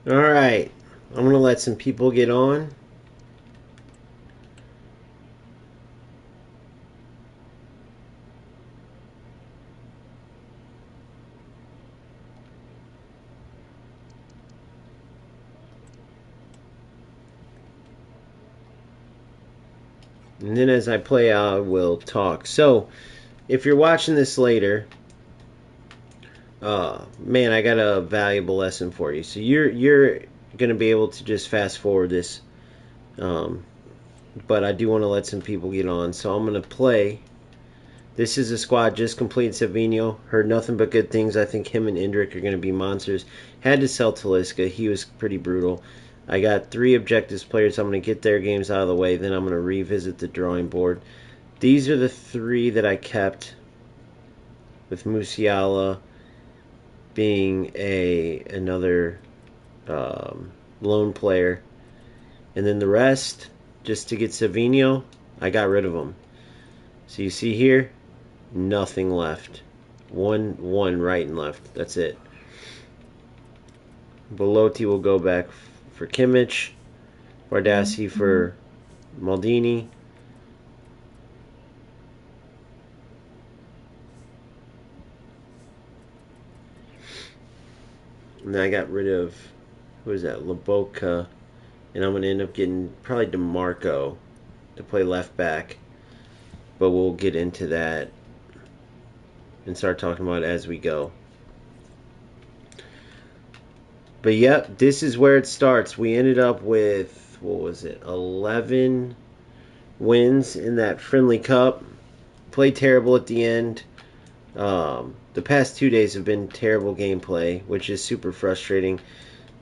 Alright, I'm going to let some people get on. And then as I play out, I will talk. So, if you're watching this later, man, I got a valuable lesson for you. So you're going to be able to just fast forward this. But I do want to let some people get on. So I'm going to play. This is a squad just completed Savinho. Heard nothing but good things. I think him and Indrik are going to be monsters. Had to sell Talisca. He was pretty brutal. I got 3 objectives players. I'm going to get their games out of the way. Then I'm going to revisit the drawing board. These are the 3 that I kept, with Musiala being another lone player. And then the rest, just to get Savinho, I got rid of them. So you see here, nothing left. One right and left. That's it. Belotti will go back for Kimmich. Bardassi for Maldini. And then I got rid of, who is that, Lobotka. And I'm going to end up getting probably DeMarco to play left back. But we'll get into that and start talking about it as we go. But yep, this is where it starts. We ended up with, what was it, 11 wins in that friendly cup. Played terrible at the end. The past 2 days have been terrible gameplay, which is super frustrating.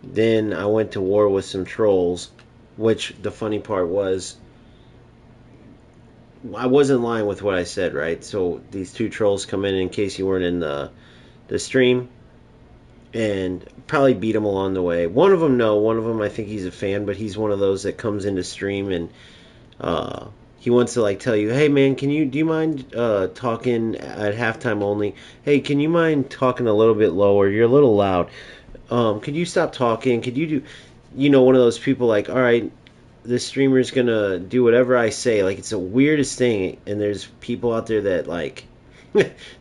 Then I went to war with some trolls, which the funny part was, I wasn't lying with what I said, right? So these 2 trolls come in case you weren't in the stream, and probably beat them along the way. One of them, no. One of them, I think he's a fan, but he's one of those that comes into stream and he wants to like tell you, hey man, do you mind talking at halftime only? Hey, can you mind talking a little bit lower? You're a little loud. Could you stop talking? Could you do, one of those people like, all right, this streamer's gonna do whatever I say. Like, it's the weirdest thing, and there's people out there that like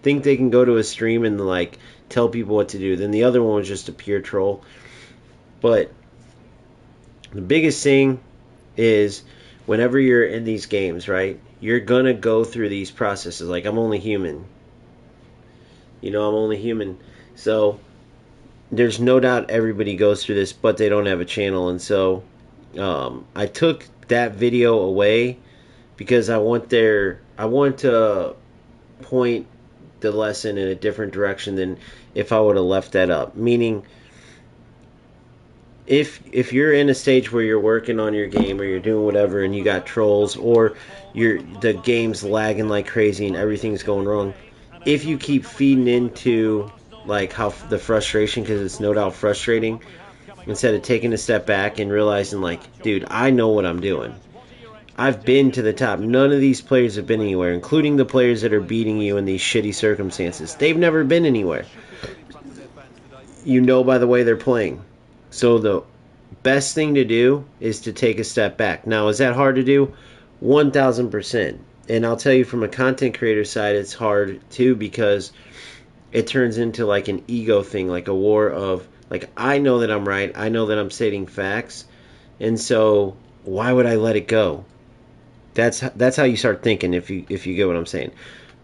think they can go to a stream and like tell people what to do. Then the other one was just a pure troll. But the biggest thing is, whenever you're in these games, right, you're gonna go through these processes. Like, I'm only human. I'm only human. So there's no doubt everybody goes through this, but they don't have a channel. And so I took that video away because I want to point the lesson in a different direction than if I would have left that up. Meaning, if you're in a stage where you're working on your game or you're doing whatever and you got trolls, or the game's lagging like crazy and everything's going wrong, if you keep feeding into like how the frustration, because it's no doubt frustrating, instead of taking a step back and realizing like, dude, I know what I'm doing. I've been to the top. None of these players have been anywhere, including the players that are beating you in these shitty circumstances. They've never been anywhere. By the way they're playing. So the best thing to do is to take a step back. Now, is that hard to do? 1,000%. And I'll tell you, from a content creator side, it's hard too, because it turns into like an ego thing, like a war of, like, I know that I'm right. I know that I'm stating facts. And so why would I let it go? That's how you start thinking, if you get what I'm saying.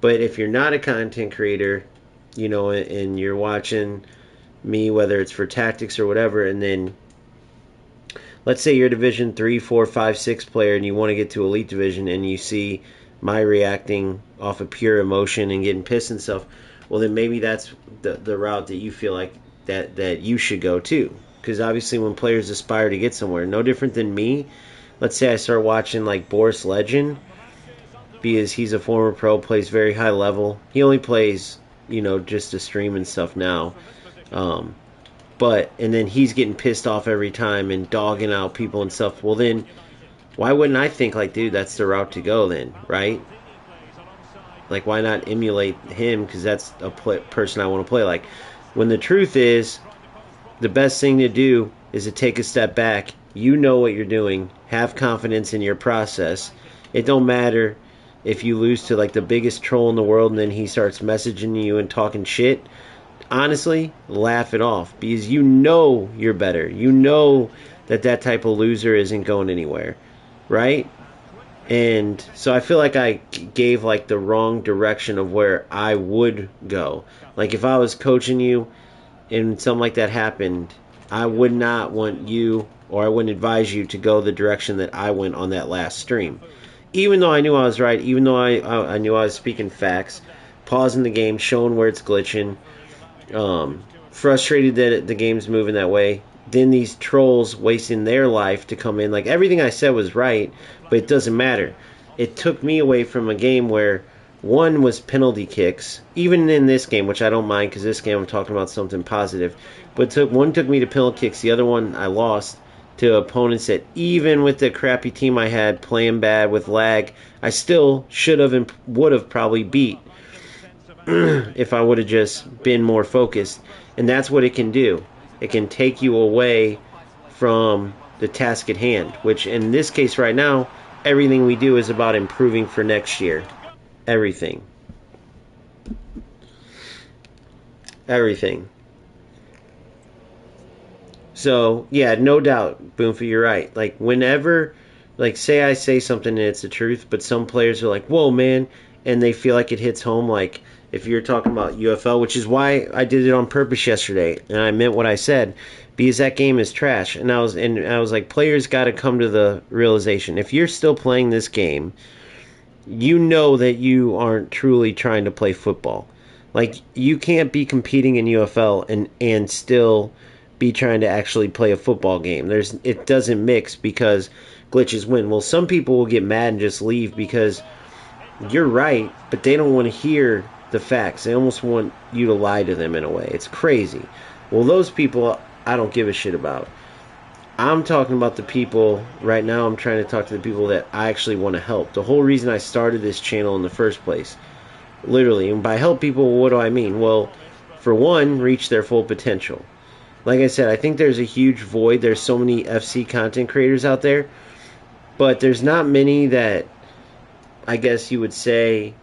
But if you're not a content creator, and you're watching me, whether it's for tactics or whatever, and then let's say you're a Division 3, 4, 5, 6 player and you want to get to Elite Division, and you see my reacting off of pure emotion and getting pissed and stuff, well, then maybe that's the route that you feel like that you should go too. Because obviously when players aspire to get somewhere, no different than me. Let's say I start watching like Boris Legend, because he's a former pro, plays very high level. He only plays, just to stream and stuff now. And then he's getting pissed off every time and dogging out people and stuff. Well, then why wouldn't I think like, dude, that's the route to go then, right? Like, why not emulate him? Because that's a person I want to play like. When the truth is, the best thing to do is to take a step back. You know what you're doing. Have confidence in your process. It don't matter if you lose to like the biggest troll in the world and then he starts messaging you and talking shit. Honestly, laugh it off, because you know you're better. You know that type of loser isn't going anywhere, right? And so I feel like I gave like the wrong direction of where I would go. Like if I was coaching you and something like that happened, I would not want you, or I wouldn't advise you to go the direction that I went on that last stream. Even though I knew I was right, even though I knew I was speaking facts, pausing the game, showing where it's glitching, frustrated that the game's moving that way. Then these trolls wasting their life to come in. Like, everything I said was right, but it doesn't matter. It took me away from a game where one was penalty kicks, even in this game, which I don't mind because this game I'm talking about something positive. But one took me to penalty kicks, the other one I lost to opponents that, even with the crappy team I had playing bad with lag, I still should have and would have probably beat if I would have just been more focused. And that's what it can do. It can take you away from the task at hand, which in this case right now, everything we do is about improving for next year. Everything. So, yeah, no doubt, Boomfy, you're right. Like, whenever, like, say I say something and it's the truth, but some players are like, whoa, man, and they feel like it hits home, like, if you're talking about UFL, which is why I did it on purpose yesterday, and I meant what I said, because that game is trash. And I was like, players got to come to the realization, if you're still playing this game, you know that you aren't truly trying to play football. Like, you can't be competing in UFL and still be trying to actually play a football game. It doesn't mix, because glitches win. Well, some people will get mad and just leave because you're right, but they don't want to hear the facts. They almost want you to lie to them in a way. It's crazy. Well, those people I don't give a shit about. I'm talking about the people right now. I'm trying to talk to the people that I actually want to help. The whole reason I started this channel in the first place. Literally. And by help people, what do I mean? Well, for one, reach their full potential. Like I said, I think there's a huge void. There's so many FC content creators out there, but there's not many that, I guess you would say,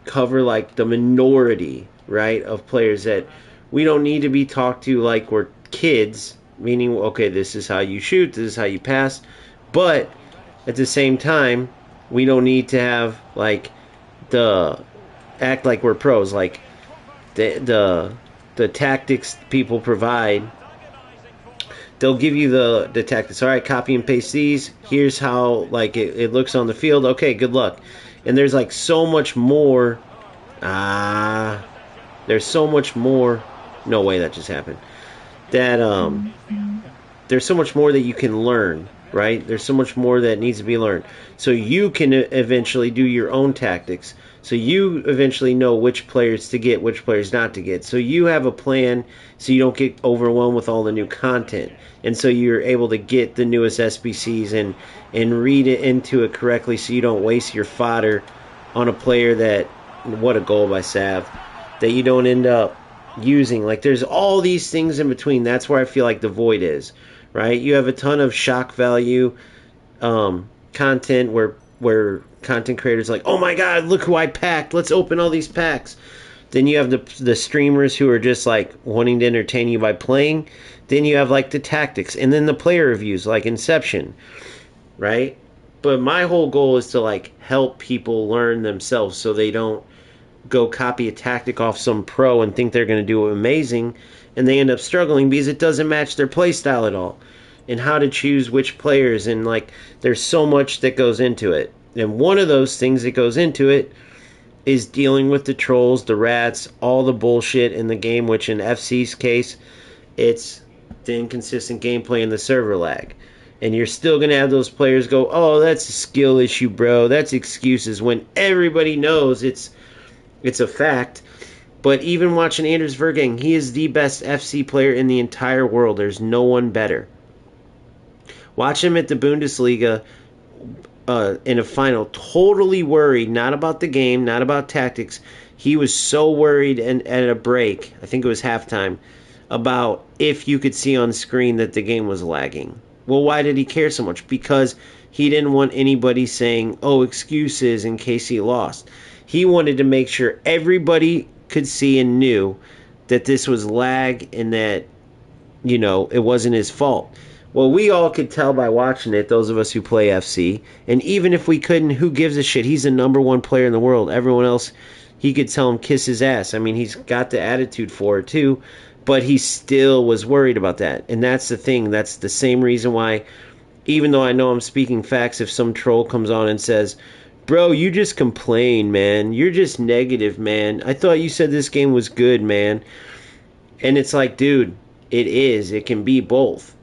cover like the minority, right, of players that we don't need to be talked to like we're kids, meaning, okay, this is how you shoot, this is how you pass, but at the same time, we don't need to have like act like we're pros. Like the tactics people provide, they'll give you the tactics. All right, copy and paste these. Here's how like it looks on the field. Okay, good luck. And there's like so much more. There's so much more. No way that just happened. That there's so much more that you can learn, right? There's so much more that needs to be learned. So you can eventually do your own tactics. So you eventually know which players to get, which players not to get. So you have a plan so you don't get overwhelmed with all the new content. And so you're able to get the newest SBCs and read it into it correctly so you don't waste your fodder on a player that, what a goal by Sav, that you don't end up using. Like, there's all these things in between. That's where I feel like the void is, right? You have a ton of shock value content where content creators are like, oh my god, look who I packed, let's open all these packs. Then you have the streamers who are just like wanting to entertain you by playing. Then you have like the tactics, and then the player reviews like Inception, right? But my whole goal is to like help people learn themselves so they don't go copy a tactic off some pro and think they're going to do amazing, and they end up struggling because it doesn't match their play style at all. And how to choose which players, and like there's so much that goes into it. And one of those things that goes into it is dealing with the trolls, the rats, all the bullshit in the game, which in FC's case, it's the inconsistent gameplay and the server lag. And you're still going to have those players go, oh, that's a skill issue, bro. That's excuses, when everybody knows it's a fact. But even watching Anders Vergang, he is the best FC player in the entire world. There's no one better. Watch him at the Bundesliga in a final, totally worried, not about the game, not about tactics. He was so worried and at a break, I think it was halftime, about if you could see on screen that the game was lagging. Well, why did he care so much? Because he didn't want anybody saying, oh, excuses in case he lost. He wanted to make sure everybody could see and knew that this was lag and that, it wasn't his fault. Well, we all could tell by watching it, those of us who play FC. And even if we couldn't, who gives a shit? He's the number one player in the world. Everyone else, he could tell him kiss his ass. I mean, he's got the attitude for it too. But he still was worried about that. And that's the thing. That's the same reason why, even though I know I'm speaking facts, if some troll comes on and says, bro, you just complain, man. You're just negative, man. I thought you said this game was good, man. And it's like, dude, it is. It can be both.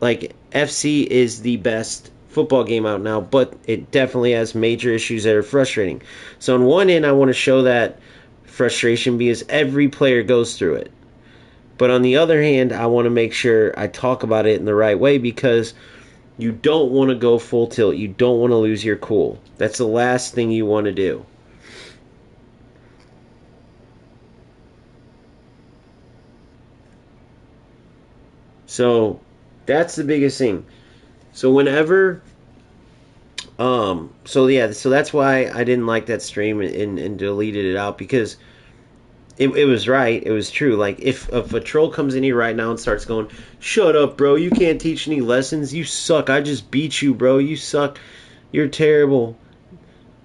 Like, FC is the best football game out now, but it definitely has major issues that are frustrating. So on one end, I want to show that frustration because every player goes through it. But on the other hand, I want to make sure I talk about it in the right way because you don't want to go full tilt. You don't want to lose your cool. That's the last thing you want to do. So that's the biggest thing. So whenever so that's why I didn't like that stream and deleted it out, because it was right. It was true. Like, if a troll comes in here right now and starts going, shut up, bro, you can't teach any lessons, you suck, I just beat you, bro, you suck, you're terrible,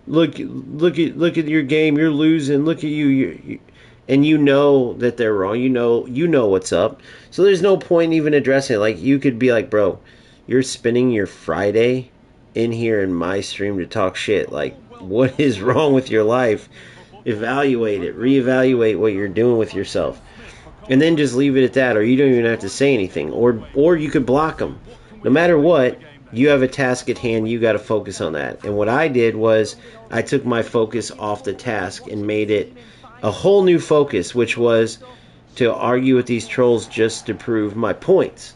look at your game, you're losing, look at you, and you know that they're wrong, you know what's up. So there's no point even addressing it. Like, you could be like, bro, you're spending your Friday in here in my stream to talk shit. Like, what is wrong with your life? Evaluate it, reevaluate what you're doing with yourself, and then just leave it at that. Or you don't even have to say anything, or you could block them. No matter what, you have a task at hand, you got to focus on that. And what I did was I took my focus off the task and made it a whole new focus, which was to argue with these trolls just to prove my points.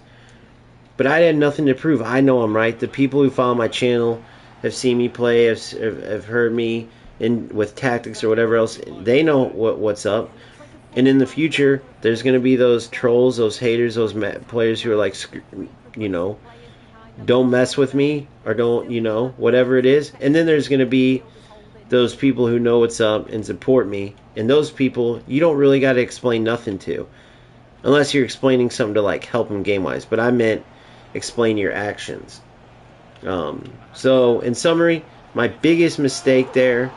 But I had nothing to prove. I know I'm right. The people who follow my channel have seen me play, have heard me with tactics or whatever else. They know what's up. And in the future, there's going to be those trolls, those haters, those players who are like, don't mess with me, or don't, whatever it is. And then there's going to be those people who know what's up and support me. And those people, you don't really got to explain nothing to, unless you're explaining something to like help them game-wise. But I meant explain your actions. So in summary, my biggest mistake there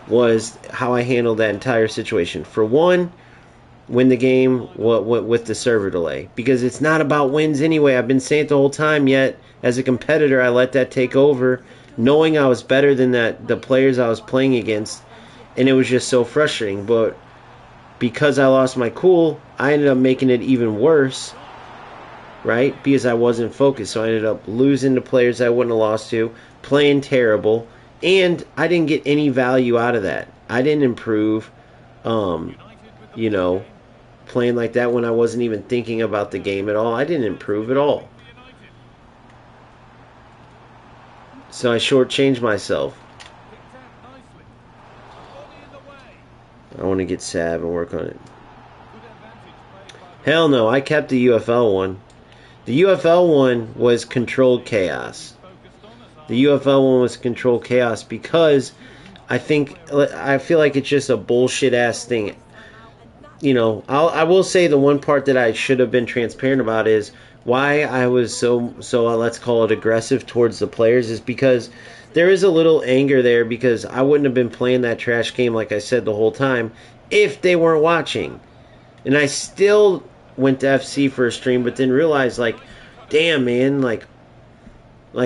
was how I handled that entire situation. For one, win the game with the server delay, because it's not about wins anyway. I've been saying it the whole time, yet as a competitor I let that take over, knowing I was better than the players I was playing against, and it was just so frustrating. But because I lost my cool, I ended up making it even worse, right? Because I wasn't focused. So I ended up losing to players I wouldn't have lost to, playing terrible, and I didn't get any value out of that. I didn't improve, playing like that when I wasn't even thinking about the game at all. I didn't improve at all. So I shortchanged myself. I want to get Sav and work on it. Hell no, I kept the UFL one. The UFL one was controlled chaos. The UFL one was controlled chaos because I feel like it's just a bullshit ass thing. I will say the one part that I should have been transparent about is why I was so let's call it aggressive towards the players is because there is a little anger there because I wouldn't have been playing that trash game like I said the whole time if they weren't watching. And I still went to FC for a stream, but then realized like, damn man, like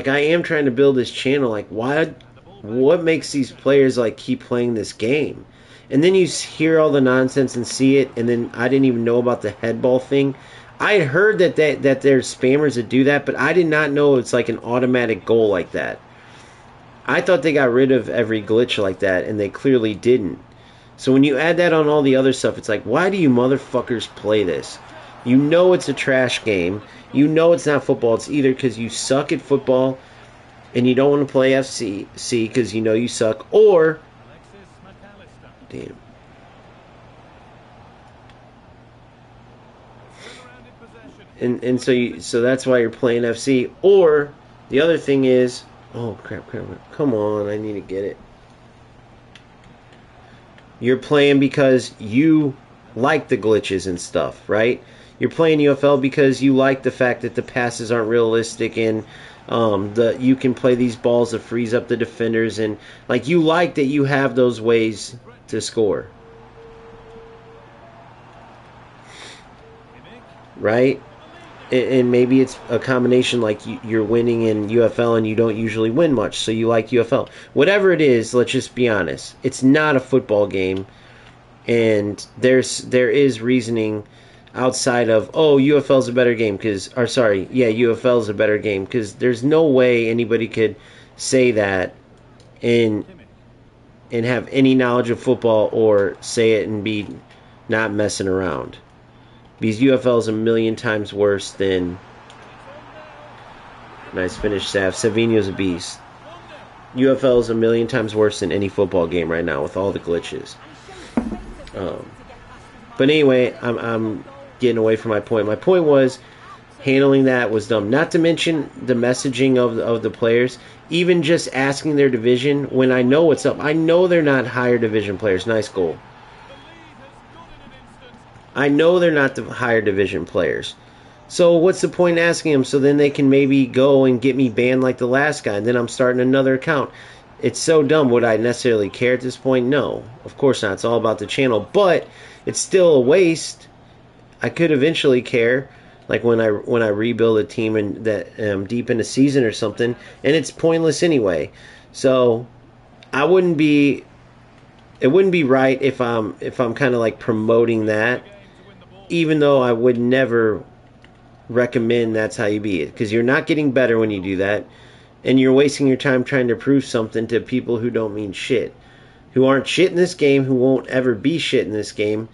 I am trying to build this channel. Like what makes these players like keep playing this game? And then you hear all the nonsense and see it, and then I didn't even know about the head ball thing. I had heard that there's spammers that do that, but I did not know it's like an automatic goal like that. I thought they got rid of every glitch like that, and they clearly didn't. So when you add that on all the other stuff, it's like, why do you motherfuckers play this? You know it's a trash game. You know it's not football. It's either because you suck at football and you don't want to play FC because you know you suck, or... Damn. And so that's why you're playing FC. Or the other thing is... Oh, crap. Come on, I need to get it. You're playing because you like the glitches and stuff, right? You're playing UFL because you like the fact that the passes aren't realistic and you can play these balls that freeze up the defenders, and like you like that you have those ways to score, right? And maybe it's a combination like you're winning in UFL and you don't usually win much, so you like UFL. Whatever it is, let's just be honest. It's not a football game, and there is reasoning outside of, oh, UFL's a better game UFL's a better game, because there's no way anybody could say that and have any knowledge of football or say it and be not messing around. Because UFL is a million times worse than... Nice finish, Sav. Savinho's a beast. UFL is a million times worse than any football game right now with all the glitches. But anyway, I'm getting away from my point. My point was handling that was dumb. Not to mention the messaging of the players. Even just asking their division when I know what's up. I know they're not higher division players. Nice goal. I know they're not the higher division players. So what's the point in asking them so then they can maybe go and get me banned like the last guy and then I'm starting another account? It's so dumb. Would I necessarily care at this point? No, of course not. It's all about the channel. But it's still a waste. I could eventually care, like when I rebuild a team and that deep in the season or something, and it's pointless anyway. So it wouldn't be right if I'm kind of like promoting that. Even though I would never recommend that's how you be it. Because you're not getting better when you do that. And you're wasting your time trying to prove something to people who don't mean shit. Who aren't shit in this game, who won't ever be shit in this game.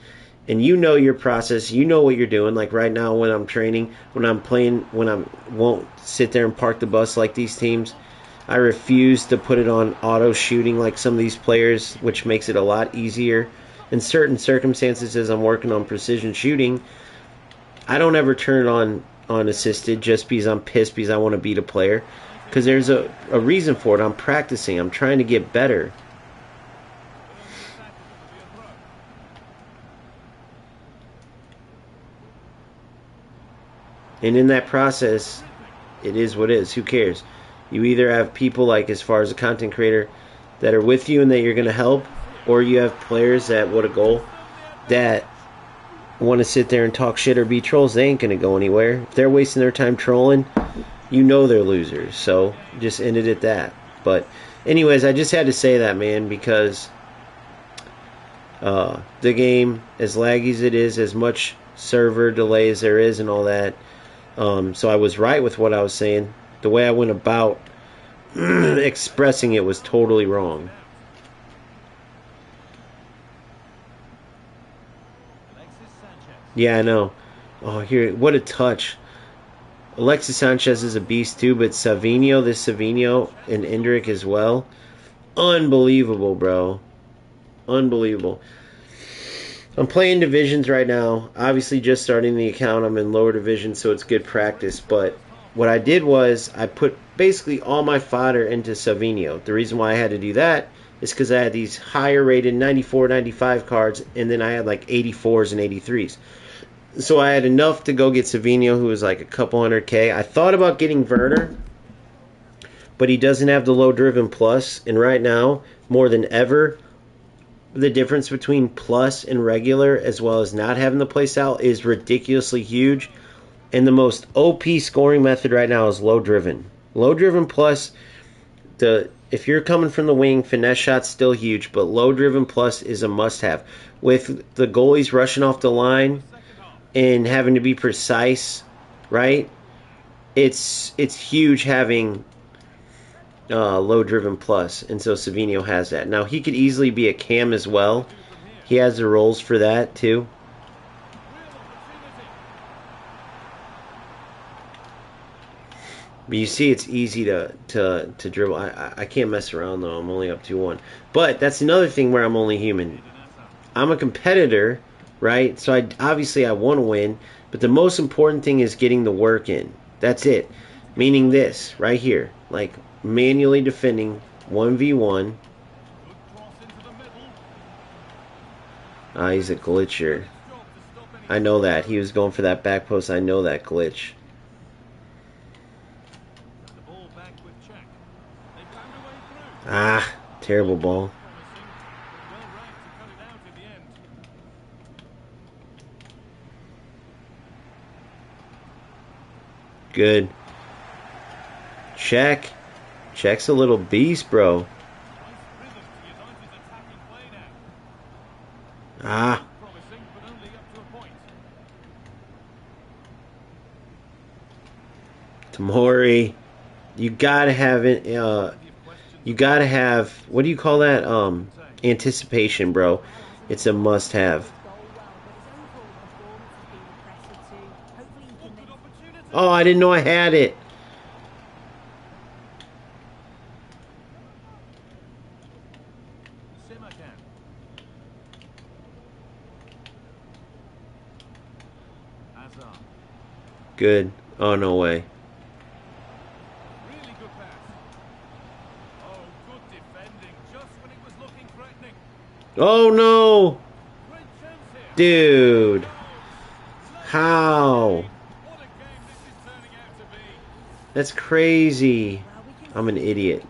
And you know your process, you know what you're doing. Like right now when I'm training, when I'm playing, when I won't sit there and park the bus like these teams. I refuse to put it on auto shooting like some of these players, which makes it a lot easier. In certain circumstances, as I'm working on precision shooting, I don't ever turn it on assisted just because I'm pissed because I want to beat a player. Because there's a reason for it. I'm practicing. I'm trying to get better. And in that process, it is what it is. Who cares? You either have people, like as far as a content creator, that are with you and that you're going to help, or you have players that, what a goal, that want to sit there and talk shit or be trolls. They ain't going to go anywhere. If they're wasting their time trolling, you know they're losers. So just end it at that. But anyways, I just had to say that, man, because the game, as laggy as it is, as much server delay as there is and all that, so I was right with what I was saying. The way I went about expressing it was totally wrong. Yeah, I know. Oh, here, what a touch. Alexis Sanchez is a beast too, but Savinho and Endrick as well. Unbelievable, bro. Unbelievable. I'm playing divisions right now. Obviously just starting the account. I'm in lower division, so it's good practice. But what I did was I put basically all my fodder into Savinho. The reason why I had to do that is because I had these higher rated 94, 95 cards, and then I had like 84s and 83s. So I had enough to go get Savinho, who was like a couple hundred K. I thought about getting Werner, but he doesn't have the low driven plus, and right now, more than ever, the difference between plus and regular, as well as not having the play style, is ridiculously huge. And the most OP scoring method right now is low driven. Low driven plus, if you're coming from the wing, finesse shot's still huge, but low driven plus is a must have. With the goalies rushing off the line and having to be precise, right? It's huge having low driven plus, and so Savinho has that. Now he could easily be a cam as well. He has the roles for that too. But you see, it's easy to dribble. I can't mess around though. I'm only up 2-1. But that's another thing where I'm only human. I'm a competitor, right? So obviously I want to win. But the most important thing is getting the work in. That's it. Meaning this right here, like manually defending 1v1. He's a glitcher. I know that. He was going for that back post. I know that glitch. Terrible ball. Good. Check. Check's a little beast, bro. Tamori. You gotta have it. You gotta have, what do you call that? Anticipation, bro. It's a must-have. Oh, I didn't know I had it. Good. Oh, no way. Oh no! Dude! How? That's crazy. I'm an idiot.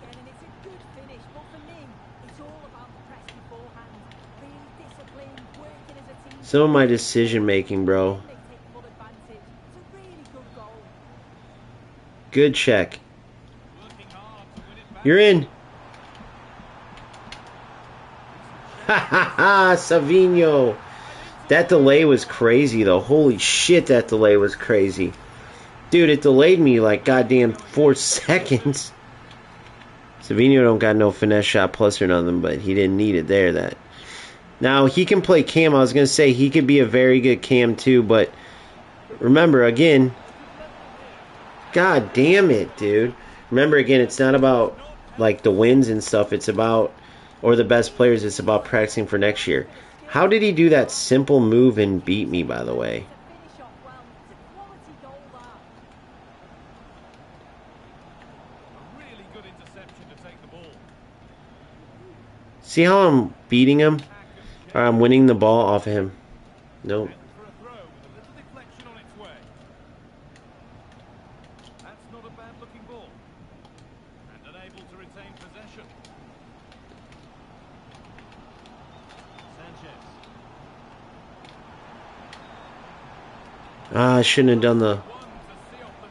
Some of my decision making, bro. Good check. You're in. Ha ha ha, Savinho. That delay was crazy though. Holy shit, that delay was crazy. Dude, it delayed me like goddamn 4 seconds. Savinho don't got no finesse shot plus or nothing, but he didn't need it there. That now he can play cam. I was gonna say he could be a very good cam too, but remember again, god damn it, dude. Remember again, it's not about like the wins and stuff, it's about, or the best players, it's about practicing for next year. How did he do that simple move and beat me, by the way? See how I'm beating him? Or I'm winning the ball off of him. Nope. I shouldn't have done the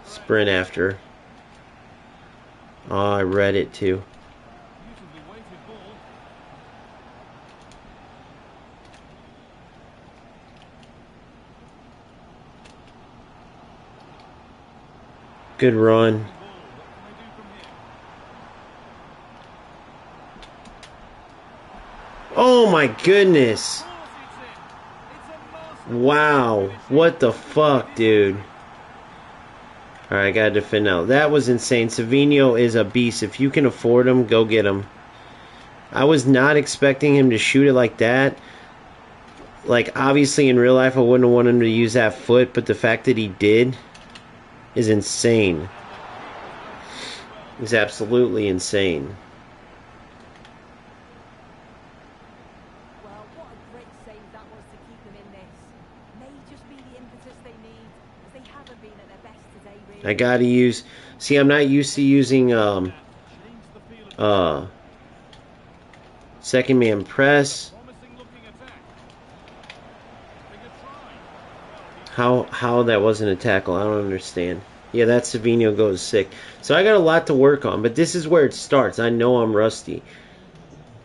sprint after. Oh, I read it too. Good run. Oh my goodness. Wow. What the fuck, dude? Alright, I gotta defend now. That was insane. Savinho is a beast. If you can afford him, go get him. I was not expecting him to shoot it like that. Like, obviously in real life I wouldn't have wanted him to use that foot, but the fact that he did is insane. It's absolutely insane. I gotta use... See, I'm not used to using second man press. How that wasn't a tackle, I don't understand. Yeah, that Savino goes sick. So I got a lot to work on, but this is where it starts. I know I'm rusty.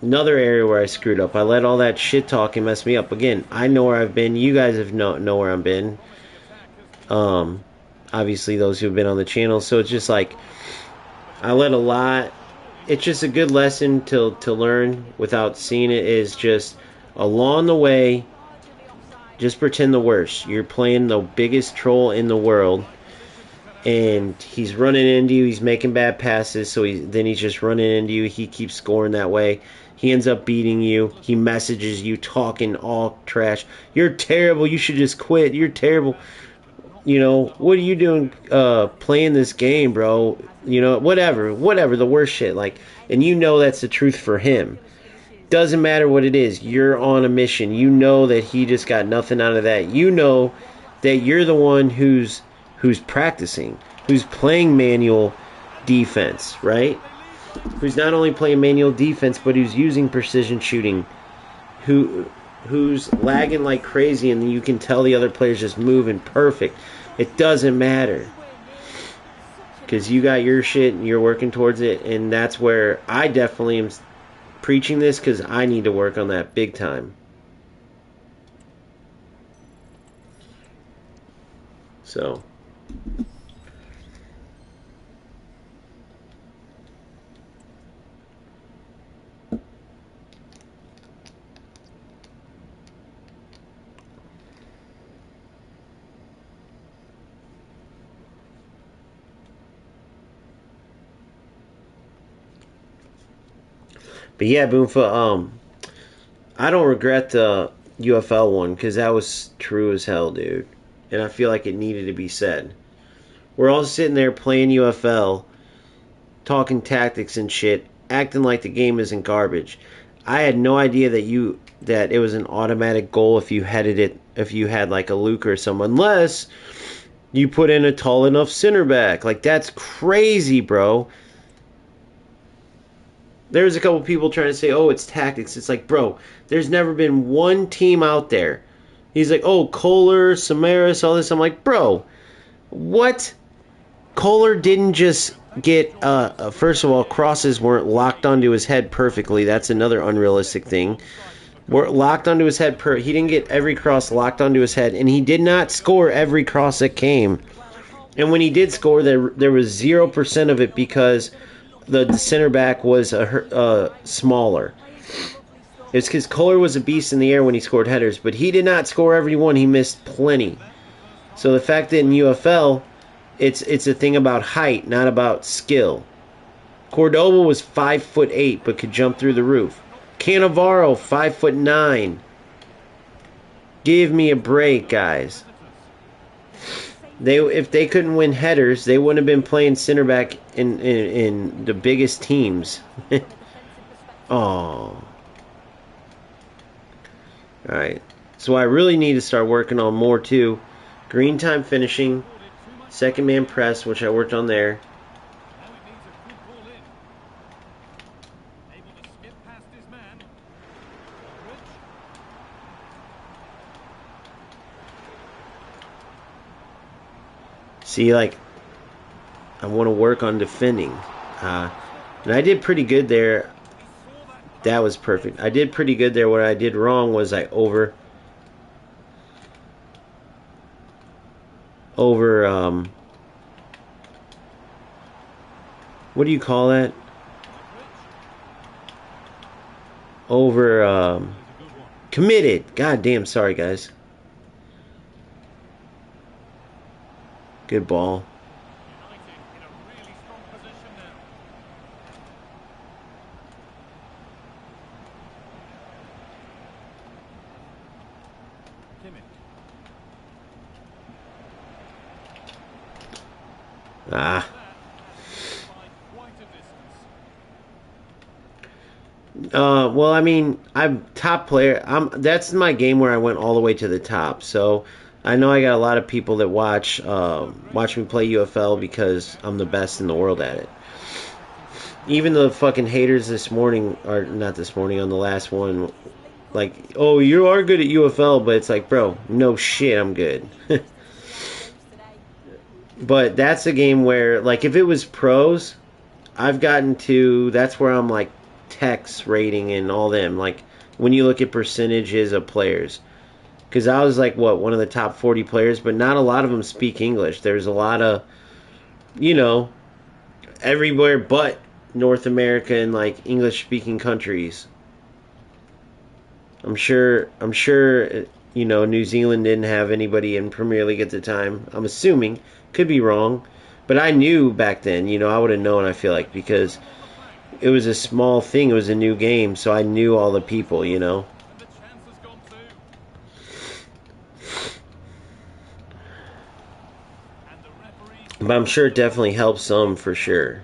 Another area where I screwed up. I let all that shit talking mess me up. Again, I know where I've been. You guys have know where I've been. Obviously, those who have been on the channel. So it's just like, I let a lot. It's just a good lesson to learn without seeing it. Is just along the way, just pretend the worst. You're playing the biggest troll in the world. And he's running into you. He's making bad passes. So then he's just running into you. He keeps scoring that way. He ends up beating you. He messages you talking all trash. You're terrible. You should just quit. You're terrible. You know, what are you doing playing this game, bro? You know, whatever, the worst shit. Like, and you know that's the truth for him. Doesn't matter what it is. You're on a mission. You know that he just got nothing out of that. You know that you're the one who's practicing, who's playing manual defense, right? Who's not only playing manual defense, but who's using precision shooting, who's lagging like crazy, and you can tell the other player's just moving perfect. It doesn't matter, because you got your shit and you're working towards it, and that's where I definitely am preaching this, because I need to work on that big time. So but yeah, Boomfa, I don't regret the UFL one, because that was true as hell, dude. And I feel like it needed to be said. We're all sitting there playing UFL, talking tactics and shit, acting like the game isn't garbage. I had no idea that it was an automatic goal if you had like a Luke or something, unless you put in a tall enough center back. Like, that's crazy, bro. There's a couple people trying to say, oh, it's tactics. It's like, bro, there's never been one team out there. He's like, oh, Kohler, Samaras, all this. I'm like, bro, what? Kohler didn't just get, first of all, crosses weren't locked onto his head perfectly. That's another unrealistic thing. Were locked onto his head. He didn't get every cross locked onto his head, and he did not score every cross that came. And when he did score, there was 0% of it because the center back was smaller. It's because Kohler was a beast in the air when he scored headers, but he did not score every one. He missed plenty. So the fact that in UFL, it's a thing about height, not about skill. Cordoba was 5'8", but could jump through the roof. Cannavaro, 5'9". Give me a break, guys. If they couldn't win headers, they wouldn't have been playing center back in the biggest teams. Oh. Alright. So I really need to start working on more too. Green time finishing. Second man press, which I worked on there. See, like, I want to work on defending. And I did pretty good there. That was perfect. I did pretty good there. What I did wrong was I what do you call that? Committed. God damn, sorry guys. Good ball. I mean, I'm top player. That's my game where I went all the way to the top. So I know I got a lot of people that watch me play UFL because I'm the best in the world at it. Even the fucking haters this morning, or not this morning, on the last one, like, oh, you are good at UFL, but it's like, bro, no shit, I'm good. But that's a game where, like, if it was pros, I've gotten to, that's where I'm like Tex rating and all them, like when you look at percentages of players. Because I was like, what, one of the top 40 players, but not a lot of them speak English. There's a lot of, you know, everywhere but North America and like English speaking countries. I'm sure, you know, New Zealand didn't have anybody in Premier League at the time. I'm assuming, could be wrong, but I knew back then, you know, I would have known, I feel like, because it was a small thing, it was a new game, so I knew all the people, you know. But I'm sure it definitely helps some, for sure.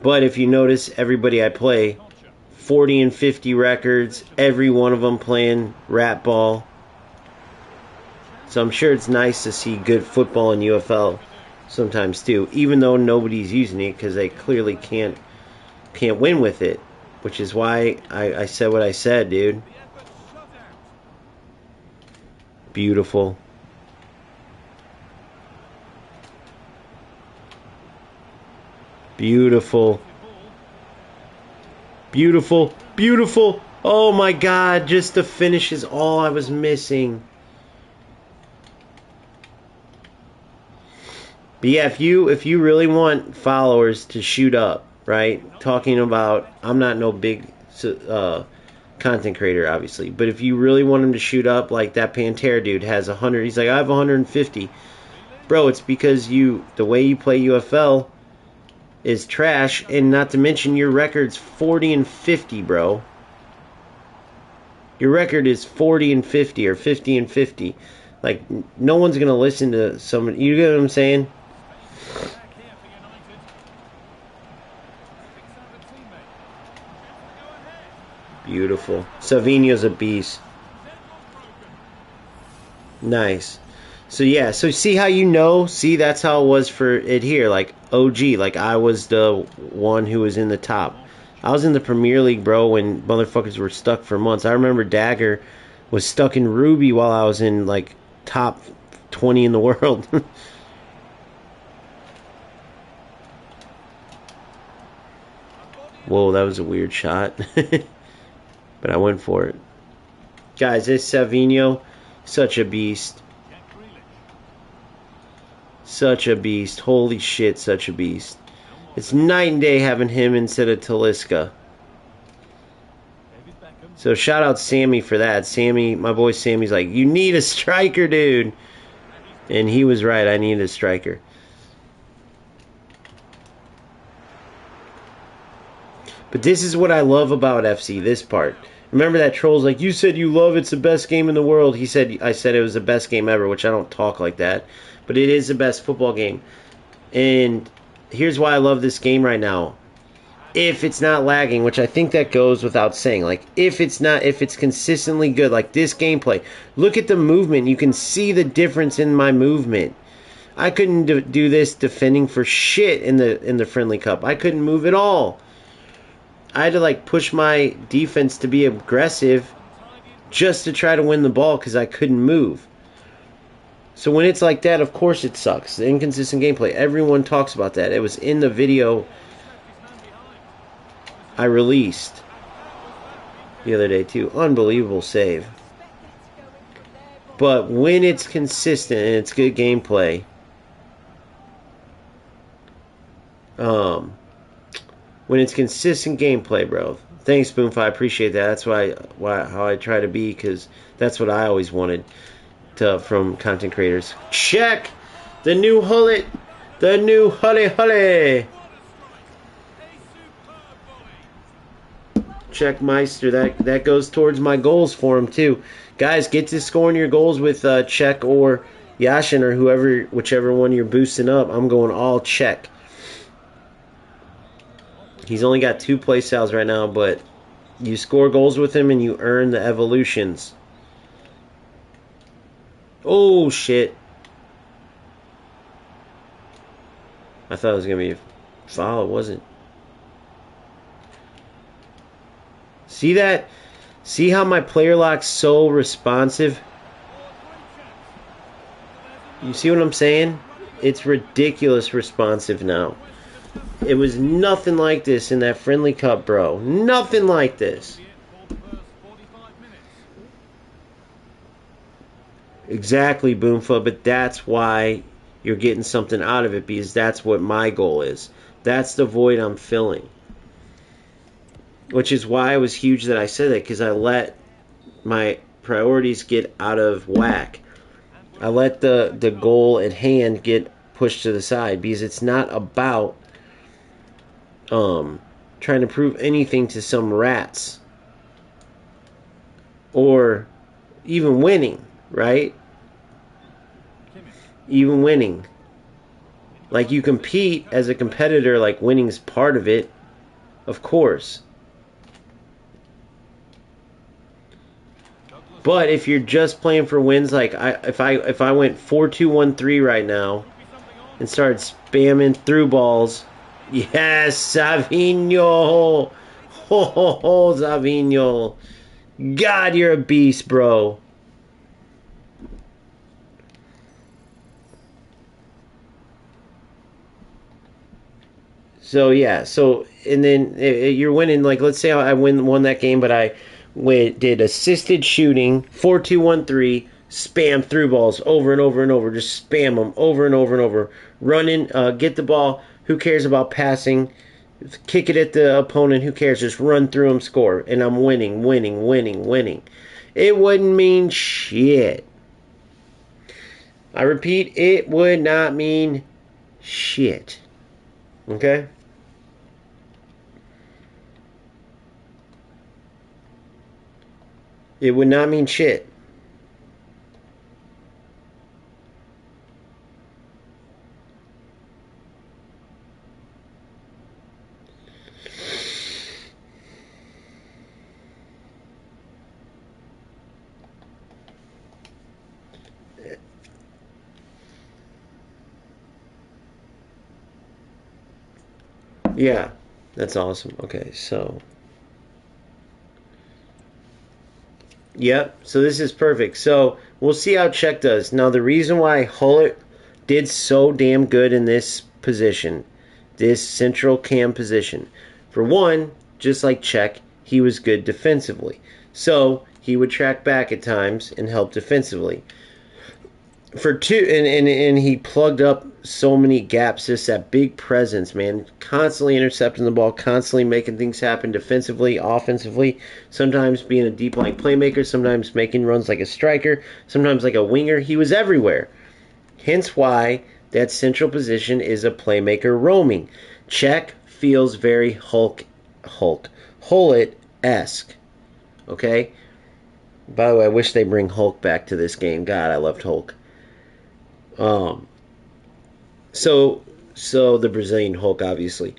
But if you notice, everybody I play, 40 and 50 records, every one of them playing rat ball. So I'm sure it's nice to see good football in UFL sometimes too, even though nobody's using it because they clearly can't win with it, which is why I said what I said, dude. Beautiful. Beautiful. Beautiful. Beautiful. Oh my God, just the finish is all I was missing. But yeah, if you really want followers to shoot up, right? Talking about, I'm not no big content creator, obviously, but if you really want them to shoot up, like that Pantera dude has 100, he's like, I have 150. Bro, it's because the way you play UFL is trash, and not to mention your record's 40 and 50, bro. Your record is 40 and 50 or 50 and 50. Like, no one's gonna listen to someone. You get what I'm saying? Beautiful. Savinho's a beast. Nice. So yeah, so see how you know? See, that's how it was for it here. Like OG, like I was the one who was in the top. I was in the Premier League, bro, when motherfuckers were stuck for months. I remember Dagger was stuck in Ruby while I was in like top 20 in the world. Whoa, that was a weird shot. But I went for it. Guys, this Savinho, such a beast. Such a beast. Holy shit, such a beast. It's night and day having him instead of Talisca. So shout out Sammy for that. Sammy, my boy Sammy's like, you need a striker, dude. And he was right, I needed a striker. But this is what I love about FC, this part. Remember that troll's like, you said you love it's the best game in the world. I said it was the best game ever, which I don't talk like that. But it is the best football game. And here's why I love this game right now. If it's not lagging, which I think that goes without saying. Like, if it's consistently good, like this gameplay. Look at the movement. You can see the difference in my movement. I couldn't do this defending for shit in the Friendly Cup. I couldn't move at all. I had to like push my defense to be aggressive just to try to win the ball because I couldn't move. So when it's like that, of course it sucks. The inconsistent gameplay. Everyone talks about that. It was in the video I released the other day too. Unbelievable save. But when it's consistent and it's good gameplay, when it's consistent gameplay, bro. Thanks, Spoonfi. I appreciate that. That's how I try to be, because that's what I always wanted from content creators. Check the new hullet, the new hully. Check Meister. That goes towards my goals for him too. Guys, get to scoring your goals with Czech or Yashin or whichever one you're boosting up. I'm going all Czech. He's only got 2 play styles right now, but You score goals with him and you earn the evolutions. Oh, shit. I thought it was going to be a foul. It wasn't. See that? See how my player lock's so responsive? You see what I'm saying? It's ridiculous responsive now. It was nothing like this in that friendly cup, bro. Nothing like this. Exactly, Boomfa, but that's why you're getting something out of it, because that's what my goal is. That's the void I'm filling. Which is why it was huge that I said that, because I let my priorities get out of whack. I let the goal at hand get pushed to the side, because it's not about trying to prove anything to some rats or even winning, right? Even winning. Like, you compete as a competitor, like winning's part of it, of course. But if you're just playing for wins, like if I went 4-2-1-3 right now and started spamming through balls, yes, Savinho, ho ho ho, Savinho, God, you're a beast, bro. So yeah, and then you're winning. Like, let's say I won that game, but I did assisted shooting, 4-2-1-3, spam through balls over and over and over, just spam them over and over and over, running, get the ball. Who cares about passing? Kick it at the opponent. Who cares? Just run through them, score, and I'm winning, winning, winning, winning. It wouldn't mean shit. I repeat, it would not mean shit. Okay? It would not mean shit. Yeah, that's awesome. Okay, so. Yep, so this is perfect. So we'll see how Czech does. Now, the reason why Hullett did so damn good in this position, this central cam position, for one, just like Czech, he was good defensively. So he would track back at times and help defensively. For two, and he plugged up so many gaps. Just that big presence, man, constantly intercepting the ball, constantly making things happen defensively, offensively, sometimes being a deep line playmaker, sometimes making runs like a striker, sometimes like a winger. He was everywhere, hence why that central position is a playmaker roaming. Czech feels very Hullet-esque. Okay, by the way, I wish they bring Hulk back to this game. God, I loved Hulk. Um, so the Brazilian Hulk, obviously.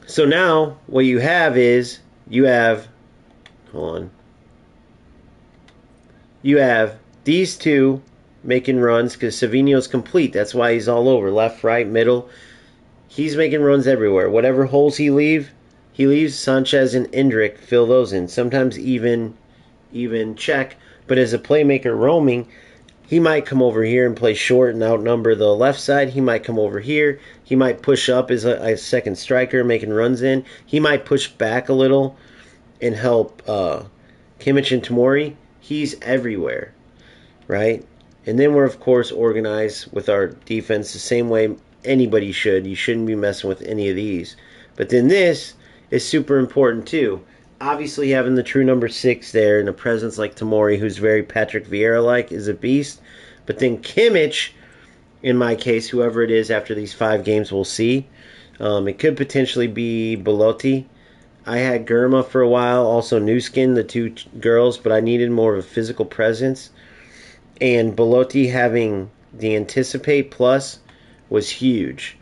So now what you have is hold on. You have these two making runs because Savinho's complete. That's why he's all over, left, right, middle. He's making runs everywhere. Whatever holes he leaves. Sanchez and Endrick fill those in. Sometimes even Czech. But as a playmaker roaming, he might come over here and play short and outnumber the left side. He might come over here. He might push up as a second striker, making runs in. He might push back a little and help Kimmich and Tomori. He's everywhere, right? And then we're, of course, organized with our defense the same way anybody should. You shouldn't be messing with any of these. But then this is super important, too. Obviously, having the true number 6 there and a presence like Tomori, who's very Patrick Vieira-like, is a beast. But then Kimmich, in my case, whoever it is after these 5 games, we'll see. It could potentially be Belotti. I had Germa for a while, also Newskin, the two girls, but I needed more of a physical presence. And Belotti having the Anticipate Plus was huge.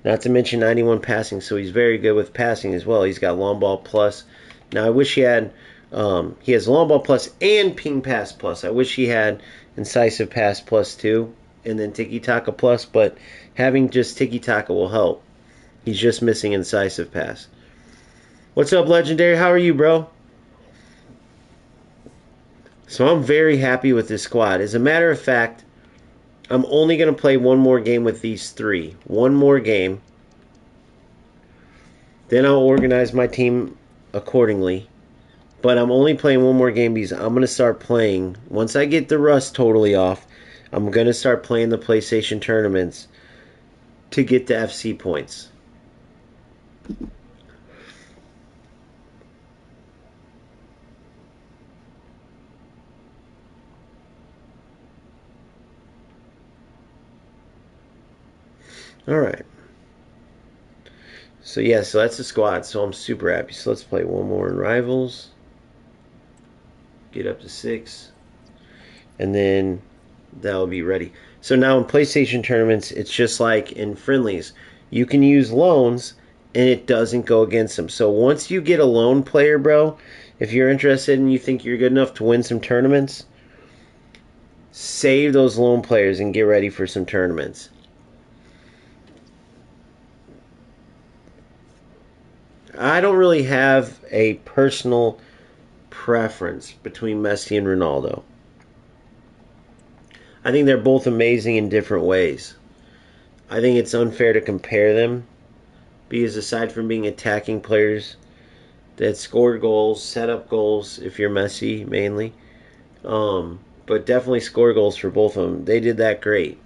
Not to mention 91 passing, so he's very good with passing as well. He's got long ball plus. Now I wish he had. He has long ball plus and ping pass plus. I wish he had incisive pass plus too, and then tiki taka plus. But having just tiki taka will help. He's just missing incisive pass. What's up, Legendary? How are you, bro? So I'm very happy with this squad. As a matter of fact, I'm only going to play one more game with these three. One more game. Then I'll organize my team accordingly. But I'm only playing one more game because I'm going to start playing. Once I get the rust totally off, I'm going to start playing the PlayStation tournaments to get the FC points. Alright. So yeah, so that's the squad. So I'm super happy. So let's play one more in Rivals. Get up to 6. And then that'll be ready. So now in PlayStation tournaments, it's just like in friendlies. You can use loans and it doesn't go against them. So once you get a loan player, bro, if you're interested and you think you're good enough to win some tournaments, save those loan players and get ready for some tournaments. I don't really have a personal preference between Messi and Ronaldo. I think they're both amazing in different ways. I think it's unfair to compare them because aside from being attacking players that score goals, set up goals, if you're Messi mainly, but definitely score goals for both of them. They did that great.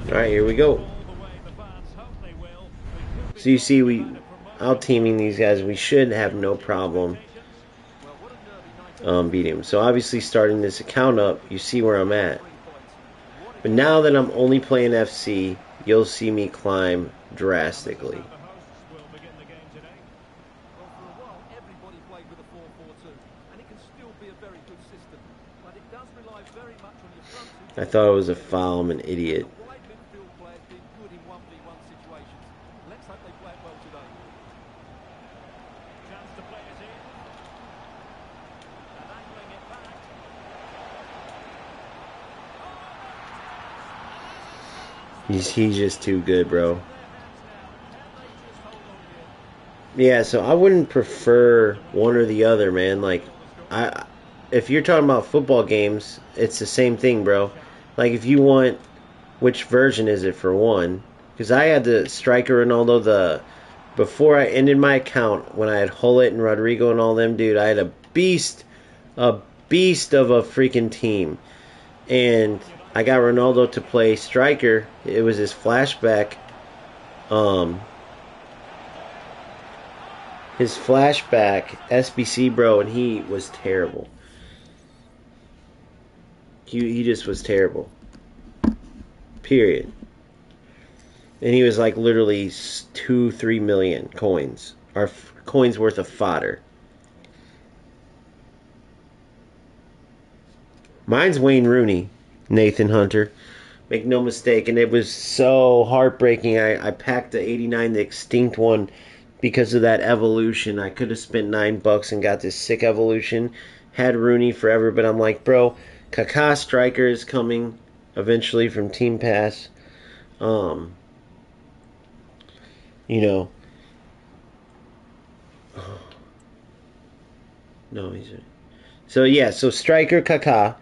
Alright, here we go. So you see, we out teaming these guys. We should have no problem beating them. So obviously starting this account up, you see where I'm at. But now that I'm only playing FC, you'll see me climb drastically. I thought it was a foul. I'm an idiot. He's just too good, bro. Yeah, so I wouldn't prefer one or the other, man. Like, if you're talking about football games, it's the same thing, bro. Like, if you want, which version is it for one? Because I had the striker Ronaldo, before I ended my account, when I had Hullet and Rodrigo and all them, dude, I had a beast of a freaking team. And I got Ronaldo to play striker. It was his flashback. His flashback SBC, bro, and he was terrible. He just was terrible. Period. And he was like literally 2-3 million coins. Or coins worth of fodder. Mine's Wayne Rooney, Nathan Hunter. Make no mistake. And it was so heartbreaking. I packed the 89, the extinct one, because of that evolution. I could have spent $9 and got this sick evolution. Had Rooney forever, but I'm like, bro, Kaká striker is coming eventually from Team Pass. You know. No, he's... So, yeah, so striker Kaká